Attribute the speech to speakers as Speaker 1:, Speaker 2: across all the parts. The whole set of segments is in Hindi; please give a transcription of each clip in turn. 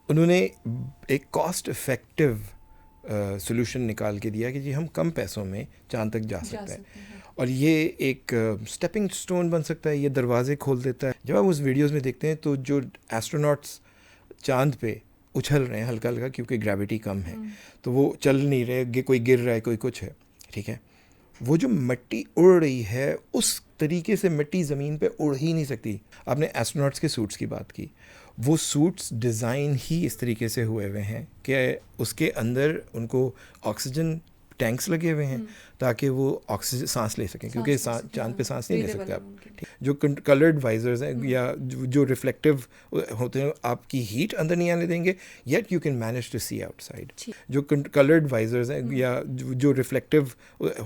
Speaker 1: उन्होंने एक कॉस्ट इफ़ेक्टिव सोल्यूशन निकाल के दिया कि जी हम कम पैसों में चांद तक जा सकते हैं और ये एक स्टेपिंग स्टोन बन सकता है, ये दरवाजे खोल देता है। जब आप उस वीडियोस में देखते हैं तो जो एस्ट्रोनॉट्स चांद पे उछल रहे हैं हल्का हल्का क्योंकि ग्रेविटी कम है, तो वो चल नहीं रहे, कोई गिर रहा है, कोई कुछ है, ठीक है। वो जो मिट्टी उड़ रही है उस तरीके से मिट्टी ज़मीन पे उड़ ही नहीं सकती। आपने एस्ट्रोनॉट्स के सूट्स की बात की, वो सूट्स डिज़ाइन ही इस तरीके से हुए हुए हैं कि उसके अंदर उनको ऑक्सीजन टैंक्स लगे हुए हैं ताकि वो ऑक्सीजन सांस ले सकें, क्योंकि चांद पे सांस नहीं ले सकते आप। ठीक, जो कलर्ड वाइजर्स हैं या जो रिफ्लेक्टिव होते हैं आपकी हीट अंदर नहीं आने देंगे, yet you can manage to see outside. जो कलर्ड वाइजर्स हैं या जो रिफ्लेक्टिव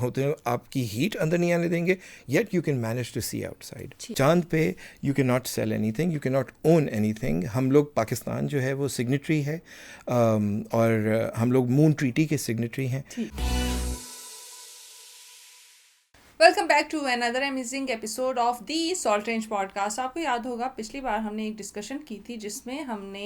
Speaker 1: होते हैं आपकी हीट अंदर नहीं आने देंगे, yet you can manage to see outside. चांद पे you can not sell anything, you can not own anything. हम लोग, पाकिस्तान जो है वो सिग्नेटरी है और हम लोग मून ट्रीटी के सिग्नेटरी हैं।
Speaker 2: Welcome back to another amazing episode of the Salt Range podcast. आपको याद होगा पिछली बार हमने एक डिस्कशन की थी जिसमें हमने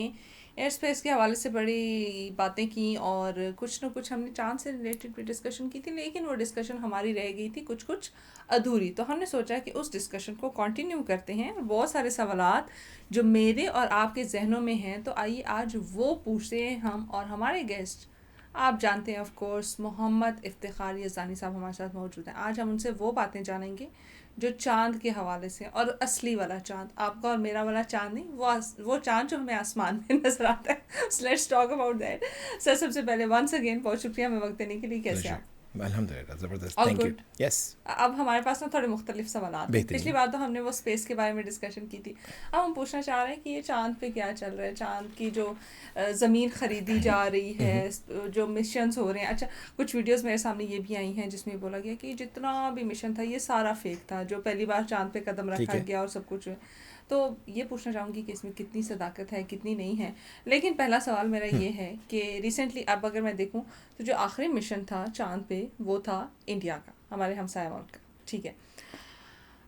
Speaker 2: एयर स्पेस के हवाले से बड़ी बातें की और कुछ ना कुछ हमने चांद से रिलेटेड भी डिस्कशन की थी, लेकिन वो डिस्कशन हमारी रह गई थी कुछ कुछ अधूरी। तो हमने सोचा कि उस डिस्कशन को कंटिन्यू करते हैं और बहुत सारे सवालात जो मेरे और आपके जहनों में हैं, तो आइए आज वो पूछते हैं हम। और हमारे गेस्ट आप जानते हैं ऑफ कोर्स मोहम्मद इफ्तिखार यज़ानी साहब हमारे साथ मौजूद हैं। आज हम उनसे वो बातें जानेंगे जो चांद के हवाले से, और असली वाला चांद, आपका और मेरा वाला चांद नहीं, वो चांद जो हमें आसमान में नजर आता है। So let's talk about that. Sir, सबसे पहले वंस अगेन बहुत शुक्रिया हमें वक्त देने के लिए। कैसे आप?
Speaker 1: अल्हम्दुलिल्लाह, ज़बरदस्त,
Speaker 2: All
Speaker 1: thank you.
Speaker 2: good.
Speaker 1: Yes,
Speaker 2: अब हमारे पास ना थोड़े मुख्तलिफ सवाल हैं। पिछली बार तो हमने वो स्पेस के बारे में डिस्कशन की थी, अब हम पूछना चाह रहे हैं कि ये चांद पे क्या चल रहा है। चांद की जो ज़मीन ख़रीदी जा रही है, जो मिशंस हो रहे हैं। अच्छा, कुछ वीडियोस मेरे सामने ये भी आई हैं जिसमें बोला गया कि जितना भी मिशन था ये सारा फेक था, जो पहली बार चांद पे कदम रखा गया और सब कुछ। तो ये पूछना चाहूँगी कि इसमें कितनी सदाकत है, कितनी नहीं है। लेकिन पहला सवाल मेरा ये है कि रिसेंटली अब अगर मैं देखूँ तो जो आखिरी मिशन था चांद पे वो था इंडिया का, हमारे हमसाया मुल्क का, ठीक है।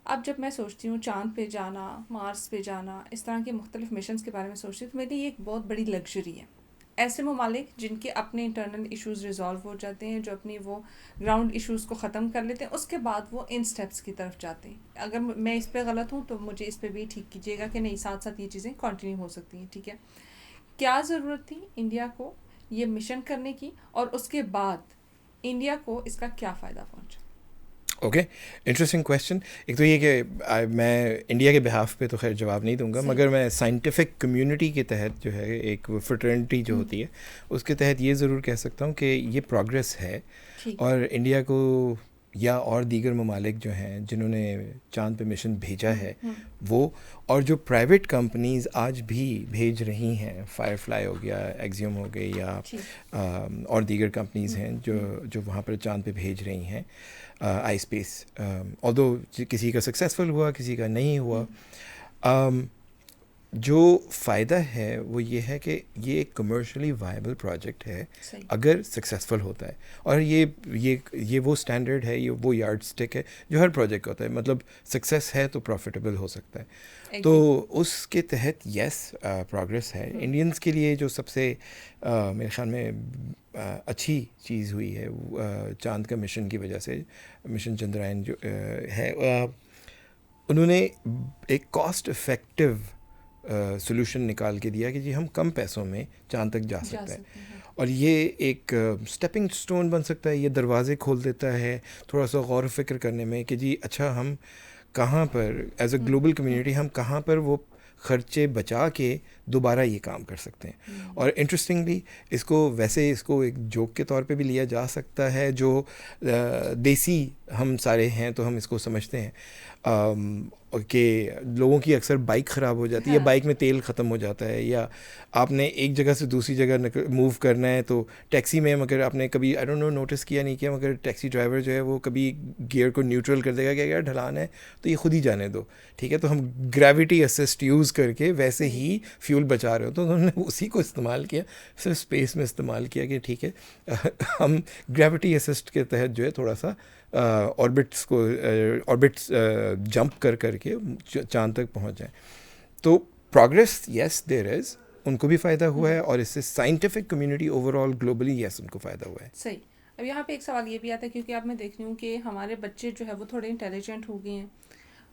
Speaker 2: अब जब मैं सोचती हूँ चांद पे जाना, मार्स पे जाना, इस तरह के मुख्तलिफ मिशंस के बारे में सोचती हूँ, तो मेरे लिए ये एक बहुत बड़ी लग्जरी है। ऐसे ममालिक जिनके अपने इंटरनल इश्यूज़ रिजॉल्व हो जाते हैं, जो अपनी वो ग्राउंड इश्यूज़ को ख़त्म कर लेते हैं, उसके बाद वो इन स्टेप्स की तरफ जाते हैं। अगर मैं इस पे गलत हूँ तो मुझे इस पे भी ठीक कीजिएगा कि नहीं, साथ साथ ये चीज़ें कंटिन्यू हो सकती हैं, ठीक है। क्या ज़रूरत थी इंडिया को ये मिशन करने की, और उसके बाद इंडिया को इसका क्या फ़ायदा पहुंचा?
Speaker 1: Okay, interesting question. एक तो ये कि मैं इंडिया के बिहाफ पे तो खैर जवाब नहीं दूंगा, मगर मैं साइंटिफिक कम्युनिटी के तहत जो है एक फ्रेटर्निटी जो होती है उसके तहत ये ज़रूर कह सकता हूँ कि ये प्रोग्रेस है। और इंडिया को या और दीगर ममालिक जो हैं जिन्होंने चांद पे मिशन भेजा है वो, और जो प्राइवेट कंपनीज़ आज भी भेज रही हैं, फायरफ्लाई हो गया, एक्सियम हो गई, या और दीगर कंपनीज़ हैं जो वहाँ पर चांद पे भेज रही हैं आई स्पेस। ऑल्दो किसी का सक्सेसफुल हुआ, किसी का नहीं हुआ। जो फ़ायदा है वो ये है कि ये एक कमर्शियली वायबल प्रोजेक्ट है अगर सक्सेसफुल होता है। और ये वो स्टैंडर्ड है, ये वो यार्ड स्टिक है जो हर प्रोजेक्ट का होता है। मतलब सक्सेस है तो प्रॉफिटेबल हो सकता है। तो उसके तहत यस, प्रोग्रेस है। इंडियंस के लिए जो सबसे मेरे ख़्याल में अच्छी चीज़ हुई है चांद का मिशन की वजह से, मिशन चंद्रयान जो है, उन्होंने एक कॉस्ट इफ़ेक्टिव सोल्यूशन निकाल के दिया कि जी हम कम पैसों में चांद तक जा सकते हैं। और ये एक स्टेपिंग स्टोन बन सकता है, ये दरवाजे खोल देता है थोड़ा सा गौर व फिक्र करने में कि जी अच्छा हम कहाँ पर एज अ ग्लोबल कम्युनिटी हम कहाँ पर वो ख़र्चे बचा के दोबारा ये काम कर सकते हैं। और इंटरेस्टिंगली इसको एक जोक के तौर पे भी लिया जा सकता है। जो देसी हम सारे हैं तो हम इसको समझते हैं कि लोगों की अक्सर बाइक ख़राब हो जाती है, या बाइक में तेल ख़त्म हो जाता है, या आपने एक जगह से दूसरी जगह मूव करना है तो टैक्सी में, मगर आपने कभी आई डोंट नो नोटिस किया नहीं किया, मगर टैक्सी ड्राइवर जो है वो कभी गियर को न्यूट्रल कर देगा कि यार ढलान है तो ये खुद ही जाने दो, ठीक है। तो हम ग्रेविटी असिस्ट यूज़ करके वैसे ही फ्यूल बचा रहे हो, तो उन्होंने उसी को इस्तेमाल किया, सिर्फ स्पेस में इस्तेमाल किया कि ठीक है हम ग्रेविटी असिस्ट के तहत जो है थोड़ा सा ऑर्बिट्स जंप कर करके चांद तक पहुंच जाएं। तो प्रोग्रेस यस देयर इज़, उनको भी फ़ायदा हुआ है और इससे scientific community overall globally yes उनको फ़ायदा हुआ है।
Speaker 2: सही। अब यहाँ पे एक सवाल ये भी आता है, क्योंकि अब मैं देख रही हूँ कि हमारे बच्चे जो है वो थोड़े इंटेलिजेंट हो गए हैं,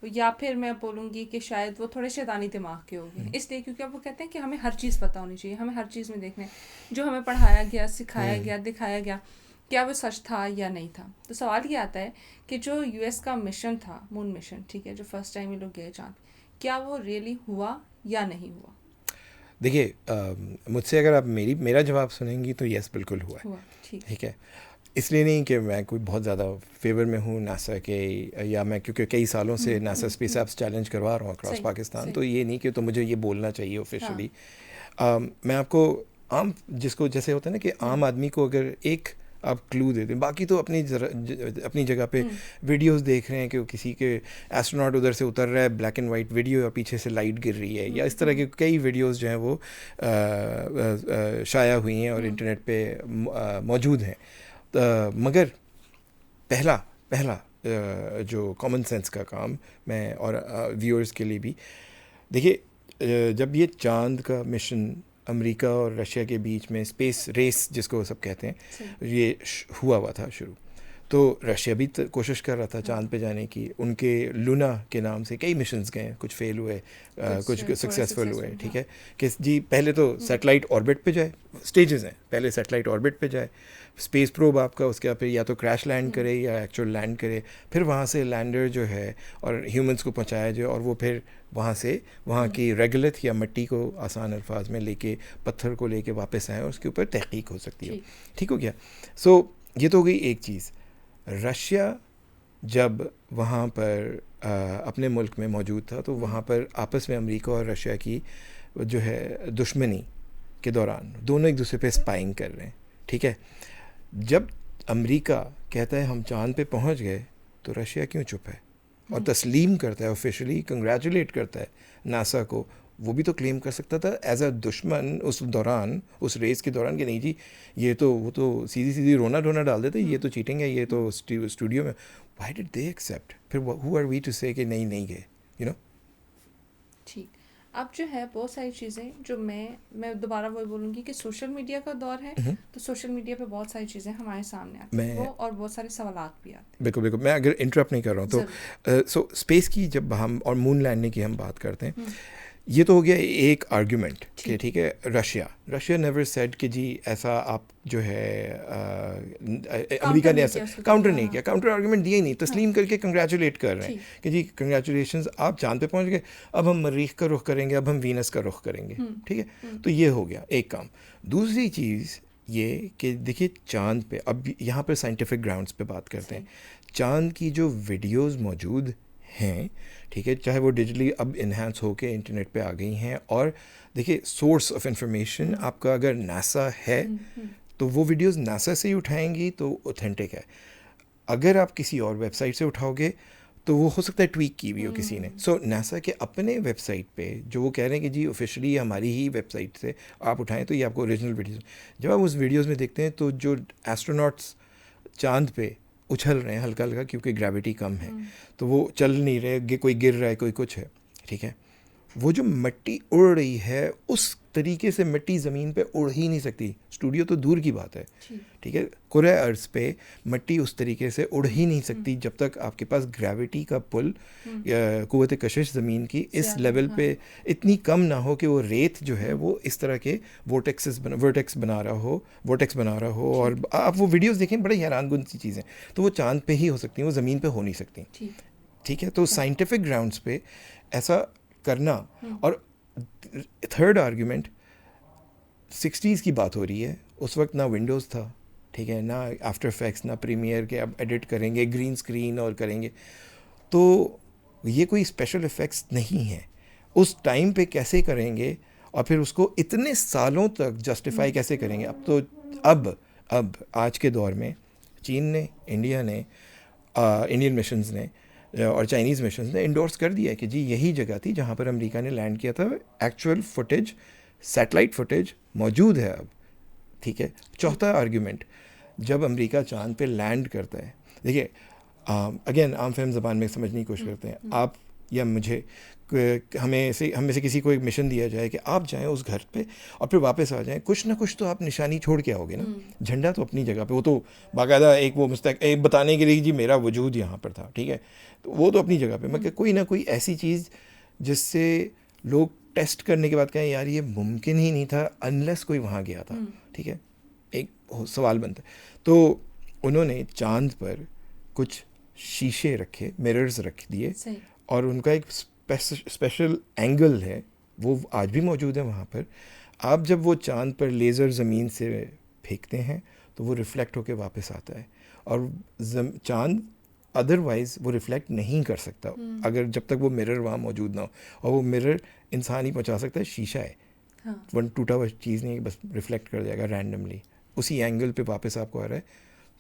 Speaker 2: या फिर मैं बोलूँगी कि शायद वो थोड़े शैतानी दिमाग के हो गए, इसलिए क्योंकि अब वो कहते हैं कि हमें हर चीज़ पता होनी चाहिए, हमें हर चीज़ में देखना है, जो हमें पढ़ाया गया, सिखाया गया, दिखाया गया, क्या वो सच था या नहीं था। तो सवाल ये आता है कि जो यूएस का मिशन था, मून मिशन, ठीक है, जो फर्स्ट टाइम ये लोग गए चाँद, क्या वो रियली हुआ या नहीं हुआ?
Speaker 1: देखिए मुझसे अगर आप मेरा जवाब सुनेंगी तो यस बिल्कुल हुआ है। ठीक है, इसलिए नहीं कि मैं कोई बहुत ज़्यादा फेवर में हूँ नासा के, या मैं क्योंकि कई सालों से नासा स्पेस एप्स चैलेंज करवा रहा हूँ अक्रॉस पाकिस्तान, तो ये नहीं कि तो मुझे ये बोलना चाहिए ऑफिशियली। मैं आपको जिसको जैसे होता है ना कि आम आदमी को अगर एक आप क्लू दे दें, बाकी तो अपनी जगह पे वीडियोस देख रहे हैं कि किसी के एस्ट्रोनॉट उधर से उतर रहा है, ब्लैक एंड वाइट वीडियो, और पीछे से लाइट गिर रही है, या इस तरह के कई वीडियोस जो हैं वो शाया हुई हैं और इंटरनेट पे मौजूद हैं। मगर पहला जो कॉमन सेंस का काम मैं और व्यूअर्स के लिए भी, देखिए जब ये चांद का मिशन अमेरिका और रशिया के बीच में स्पेस रेस जिसको सब कहते हैं ये हुआ था शुरू, तो रशिया भी कोशिश कर रहा था चांद पे जाने की। उनके लूना के नाम से कई मिशंस गए, कुछ फेल हुए, कुछ सक्सेसफुल हुए। ठीक है कि जी पहले तो सैटेलाइट ऑर्बिट पे जाए, स्टेजेस हैं, पहले सैटेलाइट ऑर्बिट पे जाए, स्पेस प्रोब आपका उसके फिर या तो क्रैश लैंड करे या एक्चुअल लैंड करे, फिर वहाँ से लैंडर जो है और ह्यूमंस को पहुँचाया जाए, और वो फिर वहाँ से वहाँ की रेगुलत या मिट्टी को आसान अल्फाज में लेके, पत्थर को लेके वापस आए और उसके ऊपर तहकीक हो सकती है। ठीक हो गया। सो ये तो हो गई एक चीज़। रशिया जब वहाँ पर अपने मुल्क में मौजूद था, तो वहाँ पर आपस में अमेरिका और रशिया की जो है दुश्मनी के दौरान दोनों एक दूसरे पे स्पाइंग कर रहे हैं। ठीक है, जब अमेरिका कहता है हम चांद पे पहुँच गए, तो रशिया क्यों चुप है और तस्लीम करता है, ऑफिशियली कंग्रेचुलेट करता है नासा को। वो भी तो क्लेम कर सकता था एज अ दुश्मन उस दौरान, उस रेस के दौरान, कि नहीं जी ये तो वो तो सीधी रोना डाल देते, ये तो चीटिंग है, ये तो स्टूडियो में। Why did they accept? फिर who are we to say कि नहीं गए, यू नो।
Speaker 2: ठीक, अब जो है बहुत सारी चीज़ें जो मैं दोबारा वही बोलूँगी कि सोशल मीडिया का दौर है, तो सोशल मीडिया पे बहुत सारी चीज़ें हमारे सामने आती हैं वो, और बहुत सारे सवालात भी आते हैं।
Speaker 1: बिल्कुल मैं अगर इंटरप्ट नहीं कर रहा हूँ तो सो स्पेस की जब हम और मून लैंडिंग की हम बात करते हैं, ये तो हो गया एक आर्ग्यूमेंट कि ठीक है रशिया नेवर सेड कि जी ऐसा आप जो है अमेरिका ने ऐसा काउंटर नहीं किया, काउंटर आर्ग्यूमेंट दिया ही नहीं, तस्लीम करके कंग्रेचुलेट कर रहे हैं कि जी कंग्रेचुलेशंस आप चांद पे पहुंच गए, अब हम मरीख का रुख करेंगे, अब हम वीनस का रुख करेंगे। ठीक है, तो ये हो गया एक काम। दूसरी चीज़ ये कि देखिए चांद पे, अब यहाँ पर साइंटिफिक ग्राउंड्स पे बात करते हैं, चांद की जो वीडियोज़ मौजूद हैं, ठीक है, चाहे वो डिजिटली अब इन्हांस होके इंटरनेट पे आ गई हैं, और देखिए सोर्स ऑफ इंफॉर्मेशन आपका अगर नासा है तो वो वीडियोस नासा से ही उठाएंगी तो ऑथेंटिक है। अगर आप किसी और वेबसाइट से उठाओगे तो वो हो सकता है ट्वीक की भी हो किसी ने। सो नासा के अपने वेबसाइट पे जो वो कह रहे हैं कि जी ऑफिशियली हमारी ही वेबसाइट से आप उठाएं तो ये आपको ओरिजिनल वीडियोस, जब आप उस वीडियोज़ में देखते हैं तो जो एस्ट्रोनॉट्स चांद पे उछल रहे हैं हल्का हल्का, क्योंकि ग्रेविटी कम है तो वो चल नहीं रहे, कोई गिर रहा है, कोई कुछ है। ठीक है, वो जो मिट्टी उड़ रही है उस तरीके से मिट्टी ज़मीन पे उड़ ही नहीं सकती, स्टूडियो तो दूर की बात है। ठीक है, कुरे अर्थ पे मिट्टी उस तरीके से उड़ ही नहीं सकती जब तक आपके पास ग्रेविटी का पुल या कुव्वत कशिश ज़मीन की इस लेवल पे इतनी कम ना हो कि वो रेत जो है वो इस तरह के वर्टेक्स बना रहा हो। और आप वो वीडियोस देखें, बड़े हैरानकुन सी चीज़ें, तो वो चांद पे ही हो सकती हैं, वो ज़मीन पे हो नहीं सकती। ठीक है, तो साइंटिफिक ग्राउंड्स पे ऐसा करना। और थर्ड आर्ग्यूमेंट, 60s की बात हो रही है, उस वक्त ना विंडोज़ था, ठीक है, ना आफ्टर इफेक्ट्स, ना प्रीमियर के अब एडिट करेंगे ग्रीन स्क्रीन और करेंगे, तो ये कोई स्पेशल इफ़ेक्ट्स नहीं है। उस टाइम पे कैसे करेंगे और फिर उसको इतने सालों तक जस्टिफाई कैसे करेंगे? अब आज के दौर में चीन ने, इंडिया ने, इंडियन मिशंस ने और चाइनीज़ मिशंस ने इंडोर्स कर दिया है कि जी यही जगह थी जहाँ पर अमेरिका ने लैंड किया था। एक्चुअल फुटेज, सैटेलाइट फुटेज मौजूद है अब। ठीक है, चौथा आर्ग्यूमेंट, जब अमेरिका चांद पे लैंड करता है, देखिए अगेन आम फहम ज़बान में समझने की कोशिश करते हैं, आप या मुझे हमें से किसी को एक मिशन दिया जाए कि आप जाएं उस घर पे और फिर वापस आ जाएं, कुछ ना कुछ तो आप निशानी छोड़ के आओगे ना। झंडा तो अपनी जगह पे, वो तो बाकायदा एक वो एक बताने के लिए जी मेरा वजूद यहाँ पर था, ठीक है, तो वो तो अपनी जगह पे, मगर कोई ना कोई ऐसी चीज़ जिससे लोग टेस्ट करने के बाद कहें यार ये मुमकिन ही नहीं था अनलेस कोई वहाँ गया था, ठीक है, एक सवाल बनता है। तो उन्होंने चांद पर कुछ शीशे रखे, मिरर्स रख दिए, और उनका एक स्पेशल एंगल है, वो आज भी मौजूद है वहाँ पर। आप जब वो चांद पर लेज़र ज़मीन से फेंकते हैं तो वो रिफ़्लेक्ट होकर वापस आता है, और चांद अदरवाइज़ वो रिफ़्लेक्ट नहीं कर सकता अगर जब तक वो मिरर वहाँ मौजूद ना हो, और वो मिरर इंसान ही पहुँचा सकता है, शीशा है, हाँ। वन टूटा हुआ चीज़ नहीं, बस रिफ़्लेक्ट कर जाएगा रैंडमली, उसी एंगल पे वापस आपको आ रहा है।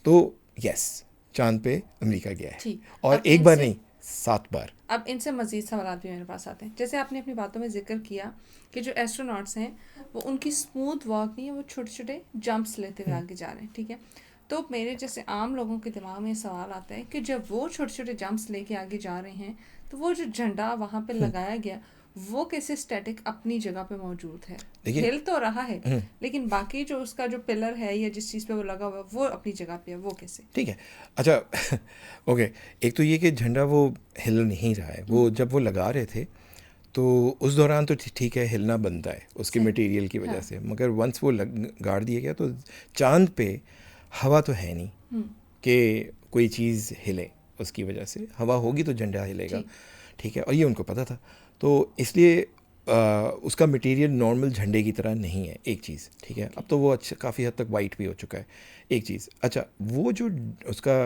Speaker 1: तो यस, चांद पे अमेरिका गया है, और एक बार नहीं 7 बार।
Speaker 2: अब इनसे मज़ीद सवाल भी मेरे पास आते हैं। जैसे आपने अपनी बातों में जिक्र किया कि जो एस्ट्रोनॉट्स हैं वो उनकी स्मूथ वॉक नहीं है, वो छोटे छोटे जंप्स लेते हुए आगे जा रहे हैं, ठीक है। तो मेरे जैसे आम लोगों के दिमाग में सवाल आता है कि जब वो छोटे छोटे जंप्स लेके आगे जा रहे हैं तो वो जो झंडा वहाँ पे लगाया गया वो कैसे स्टैटिक अपनी जगह पे मौजूद है? हिल तो रहा है लेकिन बाकी जो उसका जो पिलर है या जिस चीज़ पे वो लगा हुआ है वो अपनी जगह पे है, वो कैसे?
Speaker 1: ठीक है, अच्छा ओके, एक तो ये कि झंडा वो हिल नहीं रहा है, वो जब वो लगा रहे थे तो उस दौरान तो ठीक है, हिलना बनता है उसके मटेरियल की वजह से, मगर वंस वो गाड़ दिया गया तो चांद पे हवा तो है नहीं कि कोई चीज़ हिले, उसकी वजह से हवा होगी तो झंडा हिलेगा, ठीक है, और ये उनको पता था, तो इसलिए उसका मटेरियल नॉर्मल झंडे की तरह नहीं है, एक चीज़, ठीक है। अब तो वो अच्छा काफ़ी हद तक वाइट भी हो चुका है, एक चीज़। अच्छा, वो जो उसका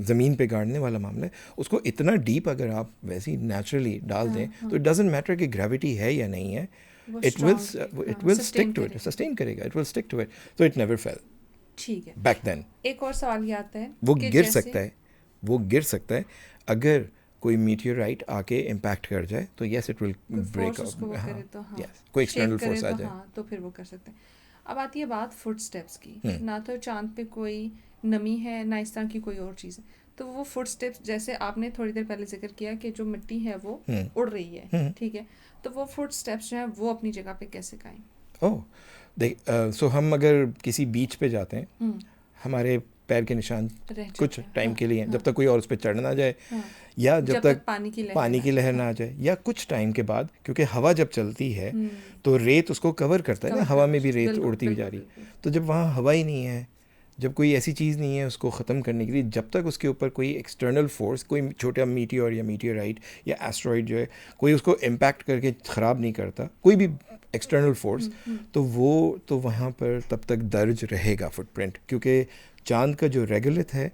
Speaker 1: ज़मीन पे गाड़ने वाला मामला है, उसको इतना डीप अगर आप वैसे ही नेचुरली डाल दें तो इट डजेंट मैटर कि ग्रेविटी है या नहीं है, it will stick to it, sustain करेगा, it will stick to it, तो इट नेवर फेल,
Speaker 2: ठीक है।
Speaker 1: बैक देन
Speaker 2: एक और सवाल ये आता है,
Speaker 1: वो गिर सकता है, वो गिर सकता है अगर कोई मीटियोराइट आके इम्पैक्ट कर जाए तो yes it will break up, कोई एक्सटर्नल फोर्स आ जाए
Speaker 2: तो फिर वो कर सकते हैं। अब आती है बात फुट स्टेप्स की, ना तो चांद पे कोई नमी है ना इस तरह की कोई और चीज़ है, तो वो फुट स्टेप्स जैसे आपने थोड़ी देर पहले जिक्र किया कि जो मिट्टी है वो उड़ रही है, ठीक है, तो वो फुट स्टेप्स जो है वो अपनी जगह पे कैसे कायम?
Speaker 1: ओह देख, सो हम अगर किसी बीच पे जाते हैं, हमारे पैर के निशान कुछ टाइम के लिए, जब तक कोई और उस पर चढ़ ना जाए, या जब तक पानी की लहर ना आ जाए, या कुछ टाइम के बाद, क्योंकि हवा जब चलती है तो रेत उसको कवर करता है ना, हवा में भी रेत उड़ती हुई जा रही है, तो जब वहाँ हवा ही नहीं है, जब कोई ऐसी चीज़ नहीं है उसको ख़त्म करने के लिए, जब तक उसके ऊपर कोई एक्सटर्नल फोर्स, कोई छोटा मीटियोर या मीटियोराइट या एस्ट्रॉइड जो है, कोई उसको इम्पैक्ट करके ख़राब नहीं करता, कोई भी एक्सटर्नल फोर्स, तो वो तो वहाँ पर तब तक दर्ज रहेगा फुटप्रिंट, क्योंकि चांद का जो रेगुलिथ है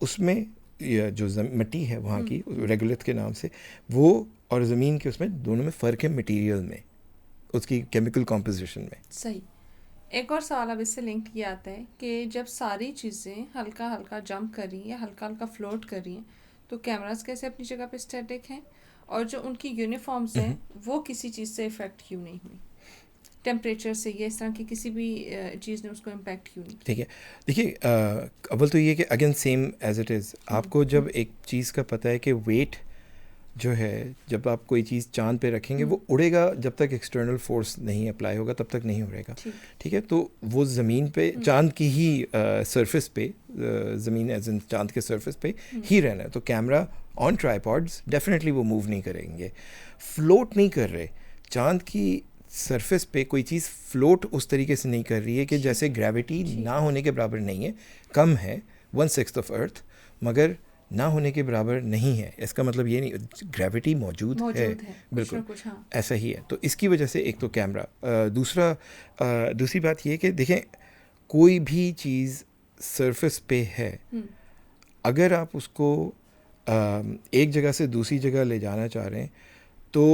Speaker 1: उसमें जो मिट्टी है वहाँ की रेगुलिथ के नाम से, वो और ज़मीन के उसमें दोनों में फ़र्क है मटेरियल में, उसकी केमिकल कॉम्पोजिशन में।
Speaker 2: सही। एक और सवाल अब इससे लिंक किया आता है कि जब सारी चीज़ें हल्का हल्का जंप कर रही हैं या हल्का हल्का फ्लोट कर रही हैं तो कैमरास कैसे अपनी जगह पे स्टैटिक हैं, और जो उनकी यूनिफॉर्म्स हैं वो किसी चीज़ से इफ़ेक्ट क्यों नहीं हुई, टेम्परेचर से या इस तरह की किसी भी चीज़ ने उसको इम्पैक्ट क्यों नहीं?
Speaker 1: ठीक है, देखिए अव्वल तो ये कि again same as it is, आपको जब एक चीज़ का पता है कि वेट जो है, जब आप कोई चीज़ चांद पे रखेंगे वो उड़ेगा, जब तक एक्सटर्नल फोर्स नहीं अप्लाई होगा तब तक नहीं उड़ेगा, ठीक है, तो वो ज़मीन पे चांद की ही सरफेस पे, ज़मीन एज इन चांद के सरफेस पे ही रहना है, तो कैमरा ऑन ट्राइपॉड्स डेफिनेटली वो मूव नहीं करेंगे, फ्लोट नहीं कर रहे, चांद की सरफेस पे कोई चीज़ फ्लोट उस तरीके से नहीं कर रही है कि जैसे ग्रेविटी ना होने के बराबर नहीं है, कम है 1/6 ऑफ अर्थ, मगर ना होने के बराबर नहीं है, इसका मतलब ये नहीं, ग्रेविटी मौजूद है बिल्कुल
Speaker 2: कुछ, हाँ।
Speaker 1: ऐसा ही है, तो इसकी वजह से एक तो कैमरा, दूसरी बात ये कि देखें कोई भी चीज़ सरफेस पे है, अगर आप उसको एक जगह से दूसरी जगह ले जाना चाह रहे हैं तो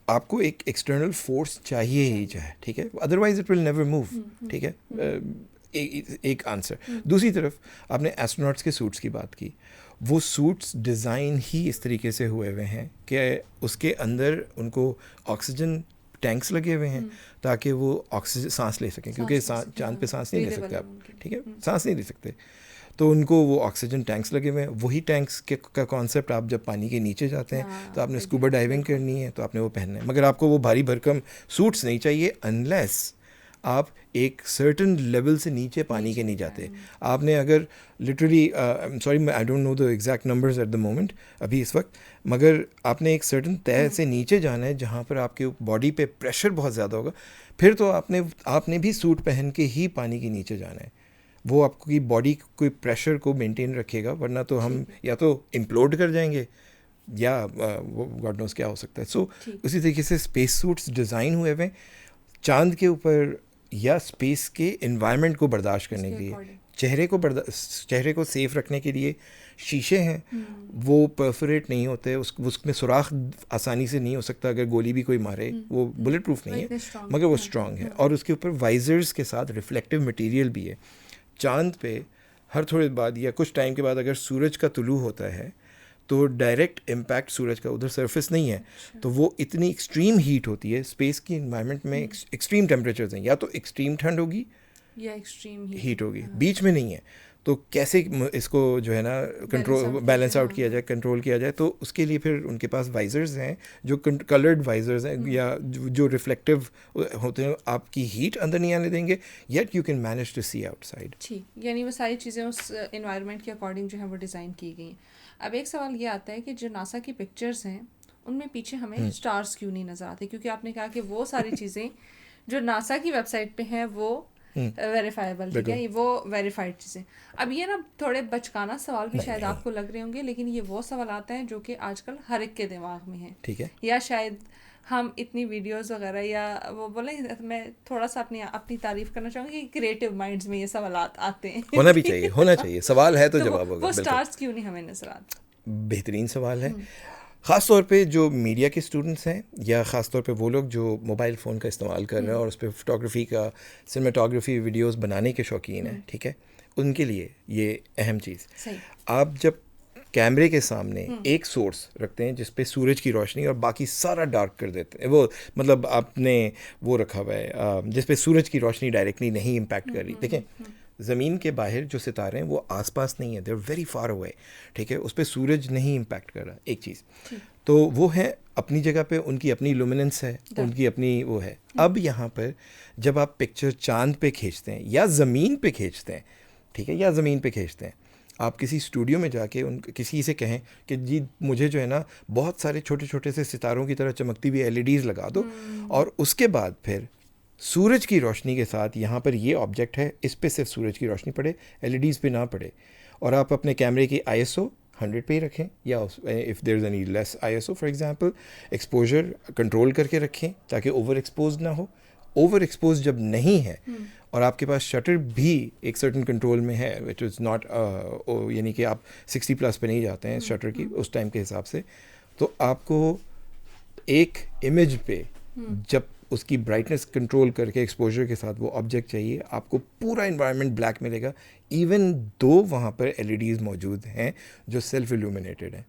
Speaker 1: आपको एक एक्सटर्नल फोर्स चाहिए ही चाहे, ठीक है, otherwise it will never move, ठीक है, एक आंसर। दूसरी तरफ आपने एस्ट्रोनॉट्स के सूट्स की बात की, वो सूट्स डिज़ाइन ही इस तरीके से हुए हुए हैं कि उसके अंदर उनको ऑक्सीजन टैंक्स लगे हुए हैं ताकि वो ऑक्सीजन सांस ले सकें, क्योंकि चांद पे सांस नहीं ले सकते आप, ठीक है, सांस नहीं ले सकते, तो उनको वो ऑक्सीजन टैंक्स लगे हुए हैं, वही टैंक्स के का कॉन्सेप्ट आप जब पानी के नीचे जाते हैं तो आपने स्कूबा डाइविंग करनी है तो आपने वो पहनना है, मगर आपको वो भारी भरकम सूट्स नहीं चाहिए अनलेस आप एक सर्टन लेवल से नीचे पानी के नहीं जाते। आपने अगर literally sorry I don't know the exact numbers at the moment अभी इस वक्त, मगर आपने एक सर्टन तय से नीचे जाना है जहाँ पर आपके बॉडी पे प्रेशर बहुत ज़्यादा होगा, फिर तो आपने भी सूट पहन के ही पानी के नीचे जाना है। वो आपकी बॉडी कोई प्रेशर को मेंटेन रखेगा, वरना तो हम या तो इम्प्लोड कर जाएंगे या वो गॉड नोस क्या हो सकता है। सो उसी तरीके से स्पेस सूट्स डिज़ाइन हुए हुए चांद के ऊपर या स्पेस के एनवायरनमेंट को बर्दाश्त करने के लिए, चेहरे को सेफ रखने के लिए शीशे हैं, वो परफोरेट नहीं होते, उसमें सुराख आसानी से नहीं हो सकता, अगर गोली भी कोई मारे वो बुलेट प्रूफ नहीं है मगर वो स्ट्रॉन्ग है, और उसके ऊपर वाइजर्स के साथ रिफ्लेक्टिव मटेरियल भी है। चांद पे हर थोड़े बाद या कुछ टाइम के बाद अगर सूरज का तुलू होता है तो डायरेक्ट इम्पैक्ट सूरज का उधर सरफेस नहीं है, तो वो इतनी एक्सट्रीम हीट होती है। स्पेस की इन्वायरमेंट में एक्सट्रीम टेम्परेचर्स हैं, या तो एक्सट्रीम ठंड होगी
Speaker 2: या एक्सट्रीम
Speaker 1: हीट होगी, बीच में नहीं है। तो कैसे इसको जो है ना कंट्रोल बैलेंस आउट किया जाए, कंट्रोल किया जाए, तो उसके लिए फिर उनके पास वाइजर्स हैं जो कलर्ड वाइजर्स हैं या जो रिफ्लेक्टिव होते हैं, आपकी हीट अंदर नहीं आने देंगे, yet you can manage to see outside.
Speaker 2: ठीक, यानी वो सारी चीज़ें उस एनवायरनमेंट के अकॉर्डिंग जो है वो डिज़ाइन की गई हैं। अब एक सवाल ये आता है कि जो नासा की पिक्चर्स हैं उनमें पीछे हमें स्टार्स क्यों नहीं नज़र आते, क्योंकि आपने कहा कि वो सारी चीज़ें जो नासा की वेबसाइट पे हैं वो वेरीफाइबल, ठीक है, वो वेरीफाइड चीज़ें। अब ये ना थोड़े बचकाना सवाल भी शायद आपको लग रहे होंगे, लेकिन ये वो सवाल आता है जो कि आजकल हर एक के दिमाग में है,
Speaker 1: ठीक है,
Speaker 2: या शायद हम इतनी वीडियोस वगैरह या वो बोले, मैं थोड़ा सा अपनी तारीफ करना चाहूँगी कि क्रिएटिव माइंड्स में ये सवाल आते हैं।
Speaker 1: होना भी चाहिए, होना चाहिए, सवाल है तो जवाब होगा।
Speaker 2: वो स्टार्स क्यों नहीं हमें नजर आते?
Speaker 1: बेहतरीन सवाल है। ख़ास तौर पे जो मीडिया के स्टूडेंट्स हैं, या ख़ास तौर पे वो लोग जो मोबाइल फ़ोन का इस्तेमाल कर रहे हैं और उस पर फोटोग्राफी का, सिनेमाटोग्राफी वीडियोस बनाने के शौकीन हैं, ठीक है, उनके लिए ये अहम चीज़, आप जब कैमरे के सामने एक सोर्स रखते हैं जिस पे सूरज की रोशनी और बाकी सारा डार्क कर देते हैं, वो मतलब आपने वो रखा हुआ है जिस पे सूरज की रोशनी डायरेक्टली नहीं इम्पैक्ट कर रही। देखें, ज़मीन के बाहर जो सितारे हैं वो आसपास नहीं है, they are very far away, ठीक है, उस पर सूरज नहीं इम्पैक्ट कर रहा, एक चीज़ तो वो है अपनी जगह पे, उनकी अपनी लुमिनेंस है, उनकी अपनी वो है। अब यहाँ पर जब आप पिक्चर चांद पे खींचते हैं या ज़मीन पे खींचते हैं, ठीक है, या ज़मीन पे खींचते हैं, आप किसी स्टूडियो में जाके किसी से कहें कि जी मुझे जो है ना बहुत सारे छोटे छोटे से सितारों की तरह चमकती हुई LEDs लगा दो, और उसके बाद फिर सूरज की रोशनी के साथ यहाँ पर ये ऑब्जेक्ट है, इस पे सिर्फ सूरज की रोशनी पड़े, LEDs पे ना पड़े, और आप अपने कैमरे की ISO 100 पे ही रखें, या if there is any less ISO for example, exposure control करके रखें ताकि ओवर एक्सपोज ना हो। ओवर एक्सपोज जब नहीं है और आपके पास शटर भी एक सर्टन कंट्रोल में है, विच इज़ नॉट, यानी कि आप 60+ पे नहीं जाते हैं शटर की उस टाइम के हिसाब से, तो आपको एक इमेज पे जब उसकी ब्राइटनेस कंट्रोल करके एक्सपोजर के साथ वो ऑब्जेक्ट चाहिए, आपको पूरा इन्वायरमेंट ब्लैक मिलेगा, इवन दो वहाँ पर LEDs मौजूद हैं जो सेल्फ इल्यूमिनेटेड हैं।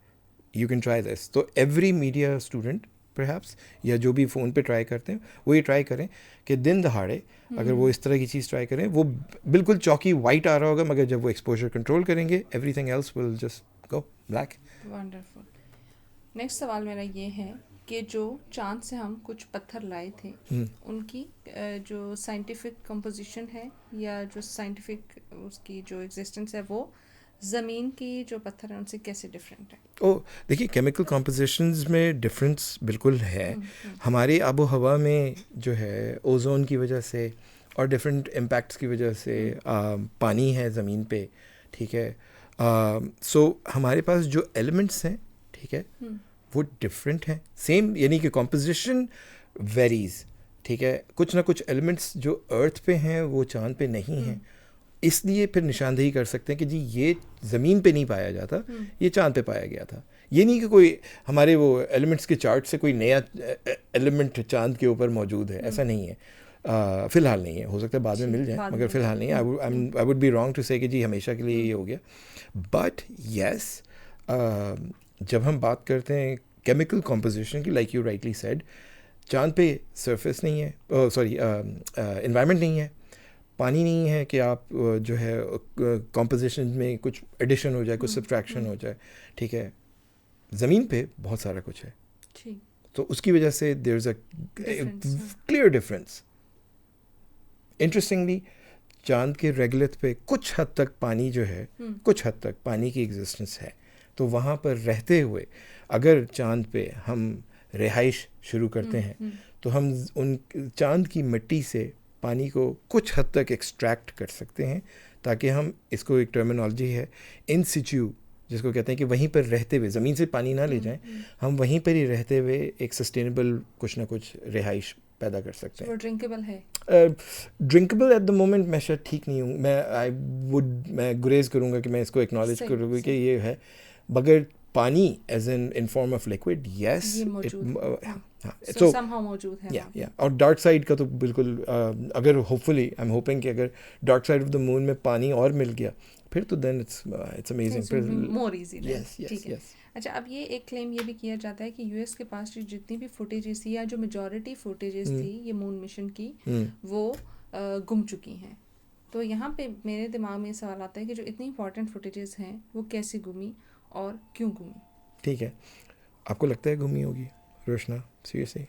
Speaker 1: You can try this. तो एवरी मीडिया स्टूडेंट परहैप्स, या जो भी फ़ोन पे ट्राई करते हैं वो ये ट्राई करें कि दिन दहाड़े अगर वो इस तरह की चीज़ ट्राई करें, वो बिल्कुल चौकी वाइट आ रहा होगा, मगर जब वो एक्सपोजर कंट्रोल करेंगे everything else will just go black.
Speaker 2: Wonderful. Next सवाल मेरा ये है कि जो चांद से हम कुछ पत्थर लाए थे, उनकी जो साइंटिफिक कंपोजिशन है या जो साइंटिफिक उसकी जो एग्जिस्टेंस है वो ज़मीन की जो पत्थर हैं उनसे कैसे डिफरेंट है?
Speaker 1: देखिए, केमिकल कंपोजिशंस में डिफरेंस बिल्कुल है। हमारी आबो हवा में जो है ओजोन की वजह से और डिफरेंट इम्पैक्ट्स की वजह से पानी है ज़मीन पे, ठीक है, सो हमारे पास जो एलिमेंट्स हैं, ठीक है, वो डिफरेंट हैं, सेम यानी कि कंपोजिशन वेरीज, ठीक है, कुछ ना कुछ एलिमेंट्स जो अर्थ पे हैं वो चांद पे नहीं हैं, इसलिए फिर निशानदेही कर सकते हैं कि जी ये ज़मीन पे नहीं पाया जाता, ये चांद पे पाया गया था। ये नहीं कि कोई हमारे वो एलिमेंट्स के चार्ट से कोई नया एलिमेंट चांद के ऊपर मौजूद है, ऐसा नहीं है, फ़िलहाल नहीं है, हो सकता है बाद में मिल जाए, मगर फ़िलहाल नहीं है। I would be wrong to say कि जी हमेशा के लिए ये हो गया। बट येस, जब हम बात करते हैं केमिकल कंपोजिशन की, लाइक यू राइटली सेड, चांद पे सरफेस नहीं है, सॉरी एनवायरनमेंट नहीं है, पानी नहीं है कि आप जो है कॉम्पोजिशन में कुछ एडिशन हो जाए, कुछ सब्ट्रैक्शन हो जाए, ठीक है. ज़मीन पे बहुत सारा कुछ है, तो उसकी वजह से there is a clear difference. Interestingly चांद के रेगुलेट पे कुछ हद तक पानी जो है, कुछ हद तक पानी की एग्जिस्टेंस है. तो वहाँ पर रहते हुए अगर चांद पे हम रिहाइश शुरू करते हैं तो हम उन चांद की मिट्टी से पानी को कुछ हद तक एक्सट्रैक्ट कर सकते हैं, ताकि हम, इसको एक टर्मिनोलॉजी है इन सिचू जिसको कहते हैं कि वहीं पर रहते हुए, ज़मीन से पानी ना ले जाएं, हम वहीं पर ही रहते हुए एक सस्टेनेबल कुछ ना कुछ रिहाइश पैदा कर सकते हैं.
Speaker 2: वो ड्रिंकेबल है?
Speaker 1: ड्रिंकेबल एट द मोमेंट मैं शायद ठीक नहीं हूँ, मैं गुरेज करूँगा कि मैं इसको एक्नॉलेज करूँगा कि ये है. बगैर पानी as in form of liquid, yes,
Speaker 2: so somehow मौजूद है.
Speaker 1: या और डार्क साइड का तो बिल्कुल, अगर होपफुली आई एम होपिंग कि अगर dark side of the moon में पानी और मिल गया फिर तो then it's amazing,
Speaker 2: more easy.
Speaker 1: Yes.
Speaker 2: अच्छा, अब ये एक क्लेम ये भी किया जाता है कि यूएस के पास जितनी भी फुटेजेस थी या जो मेजॉरिटी फुटेजेस थी ये मून मिशन की, वो गुम चुकी हैं. तो यहाँ पे मेरे दिमाग में सवाल आता है कि जो इतनी इंपॉर्टेंट फुटेजेस हैं वो कैसे गुमी और क्यों गुमी?
Speaker 1: ठीक है, आपको लगता है गुमी होगी Roshna? Seriously,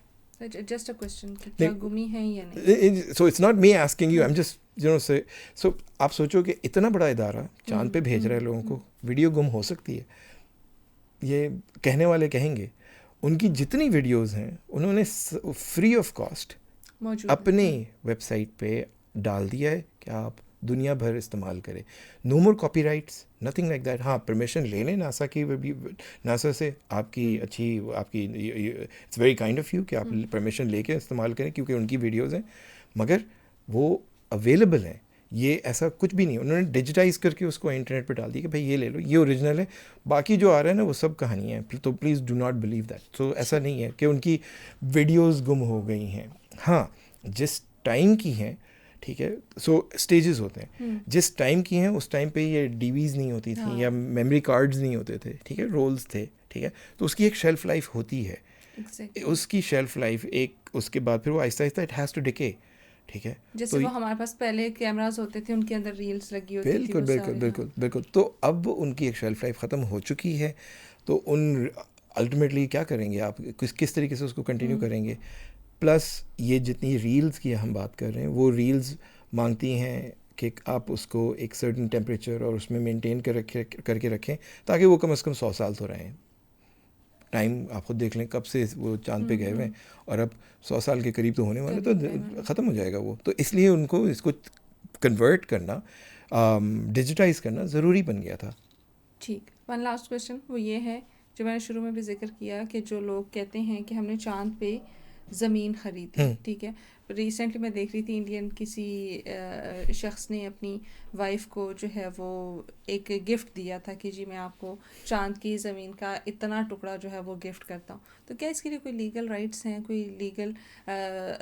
Speaker 2: just a question कि क्या गुमी है या नहीं?
Speaker 1: So it's not me asking you, I'm just say, so आप सोचो कि इतना बड़ा इदारा चांद पे भेज रहा है लोगों को, वीडियो गुम हो सकती है. ये कहने वाले कहेंगे, उनकी जितनी वीडियोस हैं उन्होंने फ्री ऑफ कॉस्ट अपने वेबसाइट पे डाल दिया है कि आप दुनिया भर इस्तेमाल करें. No more copyrights, nothing like that. हाँ, परमिशन ले लें नासा की, नासा से आपकी it's very kind of you कि आप परमिशन लेके इस्तेमाल करें क्योंकि उनकी वीडियोस हैं, मगर वो अवेलेबल हैं. ये ऐसा कुछ भी नहीं, उन्होंने डिजिटाइज करके उसको इंटरनेट पे डाल दिया कि भाई ये ले लो, ये ओरिजिनल है, बाकी जो आ रहा है ना वो सब कहानी है. तो please do not believe that. तो ऐसा नहीं है कि उनकी वीडियोस गुम हो गई हैं. हाँ, जिस टाइम की हैं, ठीक है, सो स्टेजेस होते हैं. जिस टाइम की हैं उस टाइम पे ये डीवीज़ नहीं होती थी या मेमोरी कार्ड्स नहीं होते थे, ठीक है, रोल्स थे, ठीक है. तो उसकी एक शेल्फ लाइफ होती है. उसकी शेल्फ लाइफ एक, उसके बाद फिर वो Aahista Aahista it has to decay, ठीक है.
Speaker 2: जैसे तो वो हमारे पास पहले कैमरास होते थे, उनके अंदर रील्स लगी होती
Speaker 1: थी. बिल्कुल. तो अब उनकी एक शेल्फ लाइफ ख़त्म हो चुकी है. तो उन अल्टीमेटली क्या करेंगे आप, किस तरीके से उसको कंटिन्यू करेंगे. प्लस ये जितनी रील्स की हम बात कर रहे हैं, वो रील्स मांगती हैं कि आप उसको एक सर्टेन टेम्परेचर और उसमें मेंटेन करके रखें ताकि वो कम से कम 100 साल तो रहें. टाइम आप खुद देख लें कब से वो चांद पे गए हुए हैं, और अब 100 साल के करीब तो होने वाले, तो ख़त्म हो जाएगा वो. तो इसलिए उनको इसको कन्वर्ट करना, डिजिटाइज करना ज़रूरी बन गया था.
Speaker 2: ठीक. वन लास्ट क्वेश्चन वो ये है जो मैंने शुरू में भी जिक्र किया कि जो लोग कहते हैं कि हमने चांद पे ज़मीन ख़रीदी, ठीक है. रिसेंटली मैं देख रही थी इंडियन किसी शख्स ने अपनी वाइफ को जो है वो एक गिफ्ट दिया था कि जी मैं आपको चांद की ज़मीन का इतना टुकड़ा जो है वो गिफ्ट करता हूँ. तो क्या इसके लिए कोई लीगल राइट्स हैं, कोई लीगल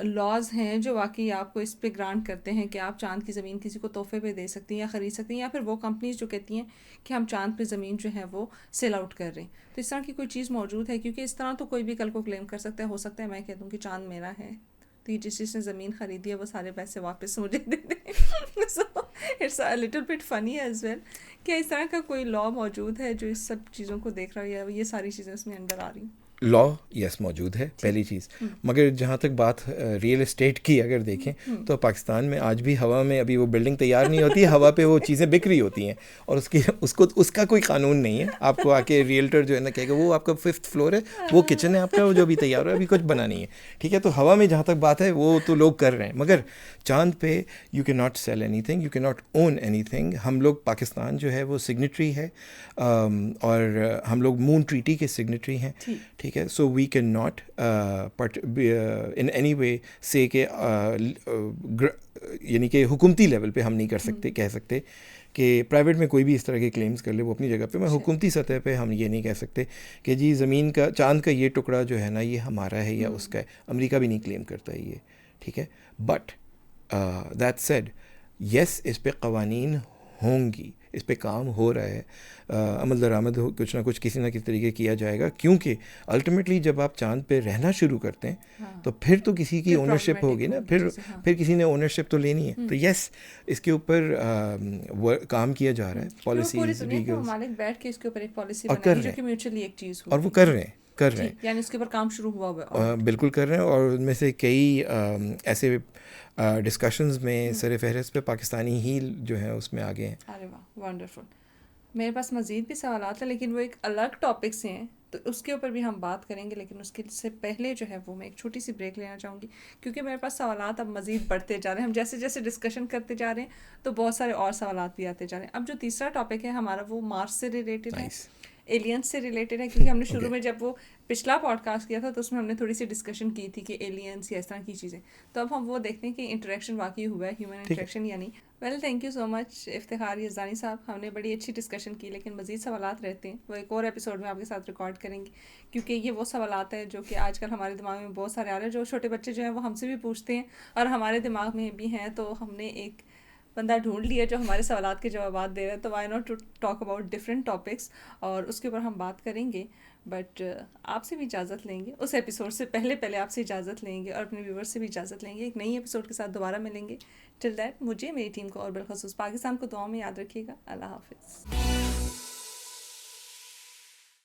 Speaker 2: लॉज हैं जो वाकई आपको इस पे ग्रांट करते हैं कि आप चांद की ज़मीन किसी को तोहफे पे दे सकती हैं या ख़रीद सकती हैं, या फिर वो कंपनीज जो कहती हैं कि हम चांद पे ज़मीन जो है वो सेल आउट कर रहे हैं? तो इस तरह की कोई चीज़ मौजूद है? क्योंकि इस तरह तो कोई भी कल को क्लेम कर सकता है. हो सकता है मैं कह दूँ कि चांद मेरा है, तो जिसने ज़मीन ख़रीदी है वो सारे पैसे वापस मुझे दे दें. So it's a little bit funny as well. क्या इस तरह का कोई लॉ मौजूद है जो इस सब चीज़ों को देख रहा है, या ये सारी चीज़ें उसमें अंडर आ रही हैं?
Speaker 1: लॉ यस मौजूद है, पहली चीज़. मगर जहाँ तक बात रियल एस्टेट की अगर देखें तो पाकिस्तान में आज भी हवा में अभी वो बिल्डिंग तैयार नहीं होती है, हवा पे वो चीज़ें बिक रही होती हैं, और उसका कोई कानून नहीं है. आपको आके रियल्टर जो है ना कहेगा वो आपका 5th फ्लोर है, वो किचन है आपका, वो जो अभी तैयार है, अभी कुछ बना नहीं है, ठीक है. तो हवा में जहाँ तक बात है वो तो लोग कर रहे हैं, मगर चांद पे you can not sell anything, you can not own anything. हम लोग, पाकिस्तान जो है वो सिग्नेटरी है, और हम लोग मून ट्रीटी के सिग्नेटरी हैं, ठीक है. So we can not in any way say के यानी कि हुकूमती लेवल पे हम नहीं कर सकते, कह सकते कि प्राइवेट में कोई भी इस तरह के क्लेम्स कर ले वो अपनी जगह पे, मैं हुकूमती सतह पे हम ये नहीं कह सकते कि जी ज़मीन का, चांद का ये टुकड़ा जो है ना ये हमारा है या उसका है. अमेरिका भी नहीं क्लेम करता है ये, ठीक है. बट दैट सेड, यस, इस पे कवानीन होंगी, इस पे काम हो रहा है, अमल दरामद कुछ ना कुछ किसी ना किसी तरीके किया जाएगा, क्योंकि अल्टीमेटली जब आप चाँद पे रहना शुरू करते हैं
Speaker 2: हाँ,
Speaker 1: तो फिर तो किसी की
Speaker 2: फिर
Speaker 1: ओनरशिप होगी ना,
Speaker 2: problematic
Speaker 1: फिर
Speaker 2: होगी चीज़ें, हाँ।
Speaker 1: फिर किसी ने ओनरशिप तो लेनी है। तो यस, इसके ऊपर काम किया जा रहा है,
Speaker 2: क्योंकि वो पूरी
Speaker 1: पॉलिसीज,
Speaker 2: दुनिया के
Speaker 1: लीगल्स,
Speaker 2: ममालिक बैठ के इसके ऊपर एक पॉलिसी
Speaker 1: और कर
Speaker 2: बनाएगी
Speaker 1: रहे
Speaker 2: जो कि म्यूचुअली एक चीज़
Speaker 1: और वो
Speaker 2: होगी।
Speaker 1: कर रहे हैं, कर रहे हैं।
Speaker 2: ठीक, यानी उसके ऊपर काम शुरू हुआ हुआ है already।
Speaker 1: बिल्कुल कर रहे हैं, और उनमें से कई ऐसे डिस्कशंस में सर फहरिस्त पे पाकिस्तानी ही जो है उसमें आगे हैं।
Speaker 2: अरे वाह, वंडरफुल। मेरे पास मज़ीद भी सवालात हैं, लेकिन वो एक अलग टॉपिक से हैं, तो उसके ऊपर भी हम बात करेंगे, लेकिन उसके से पहले जो है वो मैं एक छोटी सी ब्रेक लेना चाहूँगी, क्योंकि मेरे पास सवालात अब मज़ीद बढ़ते जा रहे हैं। हम जैसे जैसे डिस्कशन करते जा रहे हैं तो बहुत सारे और सवालात भी आते जा रहे हैं। अब जो तीसरा टॉपिक है हमारा, वो मार्स से रिलेटेड है,
Speaker 1: Nice.
Speaker 2: एलियंस से रिलेटेड है, क्योंकि हमने शुरू
Speaker 1: Okay.
Speaker 2: में जब वो पिछला पॉडकास्ट किया था तो उसमें हमने थोड़ी सी डिस्कशन की थी कि एलियंस या इस तरह की चीज़ें। तो अब हम वो देखते हैं कि इंटरेक्शन वाकई हुआ है, ह्यूमन
Speaker 1: ठीक है।
Speaker 2: इंटरेक्शन या नहीं। Well, thank you so much Iftikhar Yazdani साहब, हमने बड़ी अच्छी डिस्कशन की, लेकिन मज़ीद सवालात रहते हैं, वो एक और एपिसोड में आपके साथ रिकॉर्ड करेंगे, क्योंकि ये वो सवालात हैं जो कि आजकल हमारे दिमाग में बहुत सारे आ रहे हैं, जो छोटे बच्चे जो हैं वो हमसे भी पूछते हैं और हमारे दिमाग में भी हैं। तो हमने एक बंदा ढूंढ लिया जो हमारे सवालात के जवाब दे रहा है, तो why not to talk about different topics, और उसके ऊपर हम बात करेंगे। बट आपसे भी इजाज़त लेंगे, उस एपिसोड से पहले आपसे इजाज़त लेंगे और अपने व्यूवर्स से भी इजाज़त लेंगे। एक नई एपिसोड के साथ दोबारा मिलेंगे। टिल दैट, मुझे, मेरी टीम को और बिलखसूस पाकिस्तान को दुआ में याद रखिएगा। अल्लाह हाफिज़।